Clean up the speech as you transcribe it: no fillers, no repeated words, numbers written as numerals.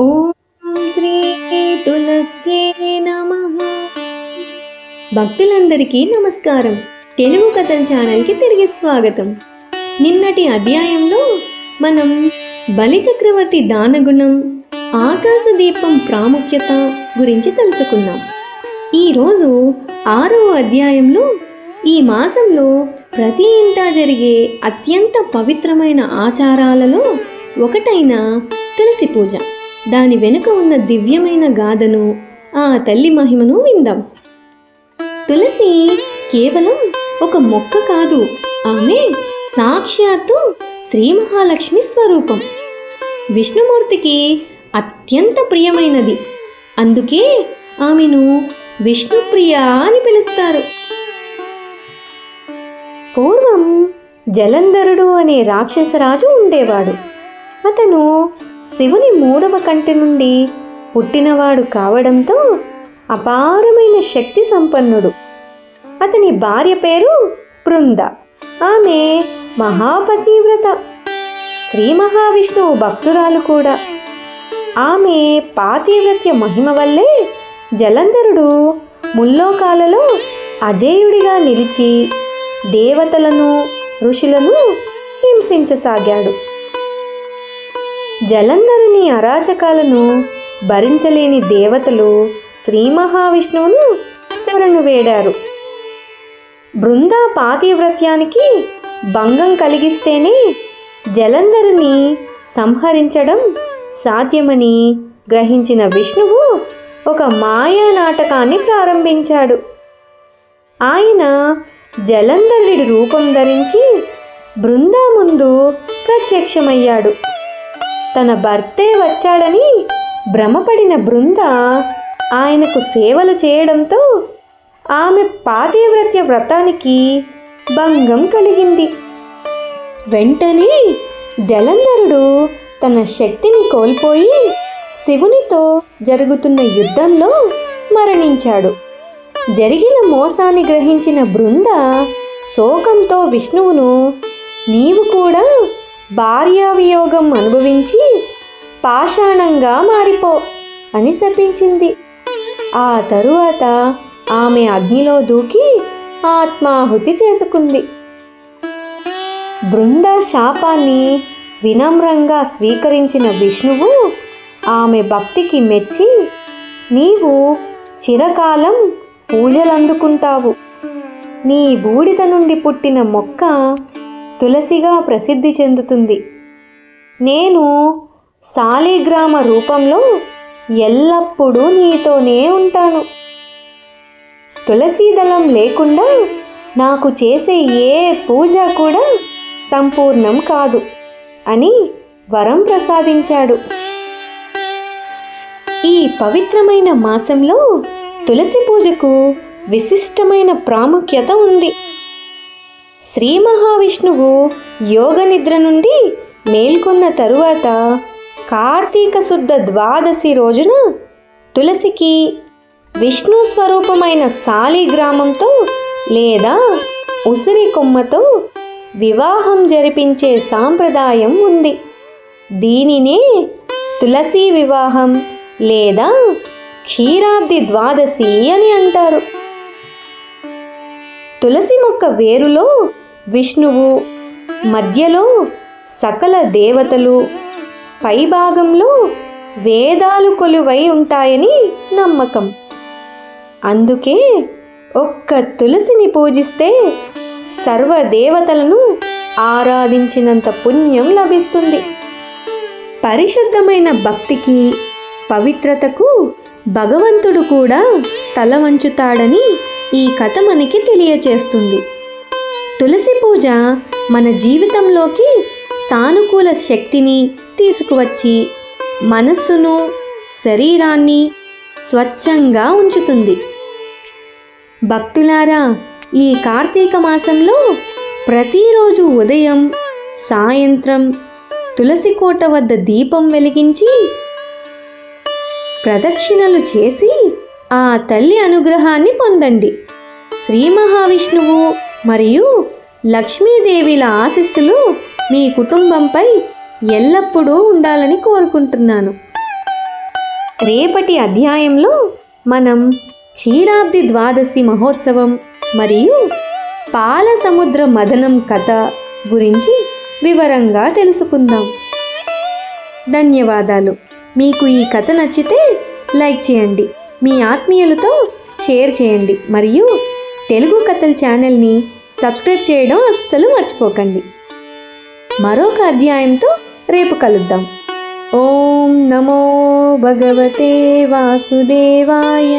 ఓం శ్రీ తులస్యే నమః. భక్తులందరికీ నమస్కారం. తెలుగు కథల ఛానల్కి తిరిగి స్వాగతం. నిన్నటి అధ్యాయంలో మనం బలి చక్రవర్తి దానగుణం, ఆకాశ దీపం ప్రాముఖ్యత గురించి తెలుసుకున్నాం. ఈరోజు 6వ అధ్యాయంలో ఈ మాసంలో ప్రతి ఇంటా జరిగే అత్యంత పవిత్రమైన ఆచారాలలో ఒకటైన తులసి పూజ, దాని వెనుక ఉన్న దివ్యమైన గాథను, ఆ తల్లి మహిమను విందాం. తులసి కేవలం ఒక మొక్క కాదు, ఆమె సాక్షాత్తు శ్రీ మహాలక్ష్మి స్వరూపం. విష్ణుమూర్తికి అత్యంత ప్రియమైనది, అందుకే ఆమెను విష్ణుప్రియ అని పిలుస్తారు. పూర్వం జలంధరుడు అనే రాక్షసరాజు ఉండేవాడు. అతను శివుని 3వ కంటి నుండి పుట్టినవాడు కావడంతో అపారమైన శక్తి సంపన్నుడు. అతని భార్య పేరు బృంద. ఆమె మహాపతివ్రత, శ్రీ మహావిష్ణువు భక్తురాలు కూడా. ఆమె పాతివ్రత్య మహిమ వల్లే జలంధరుడు ముల్లోకాలలో అజేయుడిగా నిలిచి దేవతలను, ఋషులను హింసించసాగాడు. జలంధరుని అరాచకాలను భరించలేని దేవతలు శ్రీ మహావిష్ణువును శరణు వేడారు. బృందా పాతివ్రత్యానికి భంగం కలిగిస్తేనే జలంధరుని సంహరించడం సాధ్యమని గ్రహించిన విష్ణువు ఒక మాయా నాటకాన్ని ప్రారంభించాడు. ఆయన జలంధరుడి రూపం ధరించి బృందా ముందు ప్రత్యక్షమయ్యాడు. తన భర్తే వచ్చాడని భ్రమపడిన బృంద ఆయనకు సేవలు చేయడంతో ఆమె పాతివ్రత్య వ్రతానికి భంగం కలిగింది. వెంటనే జలంధరుడు తన శక్తిని కోల్పోయి శివునితో జరుగుతున్న యుద్ధంలో మరణించాడు. జరిగిన మోసాన్ని గ్రహించిన బృంద శోకంతో విష్ణువును, నీవు కూడా భార్యావియోగం అనుభవించి పాషాణంగా మారిపో అని శపించింది. ఆ తరువాత ఆమె అగ్నిలో దూకి ఆత్మాహుతి చేసుకుంది. బృంద శాపాన్ని వినమ్రంగా స్వీకరించిన విష్ణువు ఆమె భక్తికి మెచ్చి, నీవు చిరకాలం పూజలందుకుంటావు. నీ బూడిద నుండి పుట్టిన మొక్క తులసిగా ప్రసిద్ధి చెందుతుంది. నేను శాలిగ్రామ రూపంలో ఎల్లప్పుడూ నీతోనే ఉంటాను. తులసీదళం లేకుండా నాకు చేసే ఏ పూజ కూడా సంపూర్ణం కాదు అని వరం ప్రసాదించాడు. ఈ పవిత్రమైన మాసంలో తులసి పూజకు విశిష్టమైన ప్రాముఖ్యత ఉంది. శ్రీ మహావిష్ణువు యోగ నిద్ర నుండి మేల్కొన్న తరువాత కార్తీక శుద్ధ ద్వాదశి రోజున తులసికి విష్ణు స్వరూపమైన శాలిగ్రామంతో లేదా ఉసిరి కొమ్మతో వివాహం జరిపించే సాంప్రదాయం ఉంది. దీనినే తులసి వివాహం లేదా క్షీరాబ్ది ద్వాదశి అని అంటారు. తులసి మొక్క వేరులో విష్ణువు, మధ్యలో సకల దేవతలు, పైభాగంలో వేదాలు కొలువై ఉంటాయని నమ్మకం. అందుకే ఒక్క తులసిని పూజిస్తే సర్వదేవతలను ఆరాధించినంత పుణ్యం లభిస్తుంది. పరిశుద్ధమైన భక్తికి, పవిత్రతకు భగవంతుడు కూడా తల వంచుతాడని ఈ కథ మనకి తెలియచేస్తుంది. తులసి పూజ మన జీవితంలోకి సానుకూల శక్తిని తీసుకువచ్చి మనస్సును, శరీరాన్ని స్వచ్ఛంగా ఉంచుతుంది. భక్తులారా, ఈ కార్తీక మాసంలో ప్రతిరోజు ఉదయం, సాయంత్రం తులసి కోట వద్ద దీపం వెలిగించి ప్రదక్షిణలు చేసి ఆ తల్లి అనుగ్రహాన్ని పొందండి. శ్రీ మహావిష్ణువు మరియు లక్ష్మీదేవిల ఆశీస్సులు మీ కుటుంబంపై ఎల్లప్పుడూ ఉండాలని కోరుకుంటున్నాను. రేపటి అధ్యాయంలో మనం క్షీరాబ్ది ద్వాదశి మహోత్సవం మరియు పాల సముద్ర మదనం కథ గురించి వివరంగా తెలుసుకుందాం. ధన్యవాదాలు. మీకు ఈ కథ నచ్చితే లైక్ చేయండి, మీ ఆత్మీయులతో షేర్ చేయండి మరియు తెలుగు కథల ఛానల్ని సబ్స్క్రైబ్ చేయడం అస్సలు మర్చిపోకండి. మరొక అధ్యాయంతో రేపు కలుద్దాం. ఓం నమో భగవతే వాసుదేవాయ.